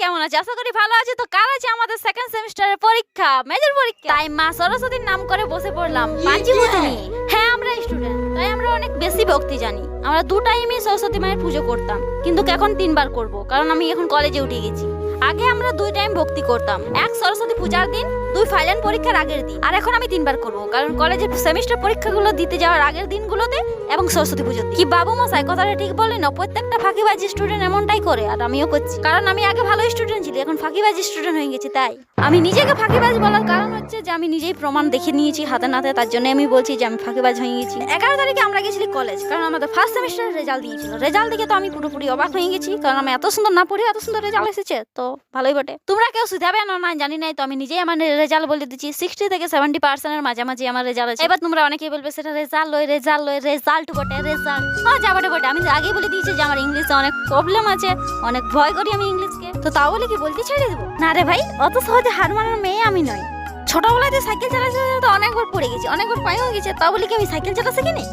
কেমন আছে? আশা করি ভালো আছে। তো কাল আছে আমাদের সেকেন্ড সেমিস্টারের পরীক্ষা, মেজর পরীক্ষা। তাই মা সরস্বতীর নাম করে বসে পড়লাম পাঞ্চিভূতি নিয়ে। হ্যাঁ, আমরা স্টুডেন্ট, তাই আমরা অনেক বেশি ভক্তি জানি। আমরা 2 টাইমই সরস্বতী মায়ের পুজো করতাম, কিন্তু এখন 3 বার করব, কারণ আমি এখন কলেজে উঠে গেছি। আগে আমরা 2 টাইম ভক্তি করতাম, এক সরস্বতী পূজার দিন, 2 ফাইনাল পরীক্ষার আগের দিন। আর এখন আমি 3 বার করব, কারণ কলেজের সেমিস্টার পরীক্ষাগুলো দিতে যাওয়ার আগের দিনগুলোতে এবং সরস্বতী পুজোর দিন। কি বাবু মশাই, কথাটা ঠিক বললেন না? প্রত্যেকটা ফাঁকিবাজি স্টুডেন্ট এমনটাই করে, আর আমিও করছি। কারণ আমি আগে ভালো স্টুডেন্ট ছিলাম, এখন ফাঁকিবাজি স্টুডেন্ট হয়ে গেছি। তাই আমি নিজেকে ফাঁকিবাজ বলার কারণ হচ্ছে যে আমি নিজেই প্রমাণ দেখে নিয়েছি হাতে নাতে, তার জন্য আমি বলছি যে আমি ফাঁকিবাজ হয়ে গেছি। 11 তারিখে আমরা গেছিলি কলেজ, কারণ আমাদের ফার্স্ট সেমিস্টারের রেজাল্ট দিয়েছিল। রেজাল্ট দেখে তো আমি পুরোপুরি অবাক হয়ে গেছি, কারণ আমি এত সুন্দর না পড়ে এত সুন্দর রেজাল্ট এসেছে, তো ভালোই বটে। তোমরা কেউ শিখাবে না জানি নাই, তো আমি নিজেই আমার রেজাল্ট বলে দিচ্ছি। 60 থেকে 70% মাঝামাঝি আমার রেজাল্ট আছে। এবার তোমরা অনেকেই বলবে সেটা রেজাল্ট বটে, রেজাল্ট যা বটে বটে। আমি আগেই বলে দিয়েছি যে আমার ইংলিশে অনেক প্রবলেম আছে, অনেক ভয় করি আমি ইংলিশকে। তো তাও বলে কি বলতে ছেড়ে দেবো? না রে ভাই, অত সহজে হার মানার মেয়ে আমি নই। ছোটবেলায় সাইকেল চালাতে অনেকবার পড়ে গেছি, অনেকবার পায়েও গেছে, তাও বলে কি আমি সাইকেল চালা শিখিনি?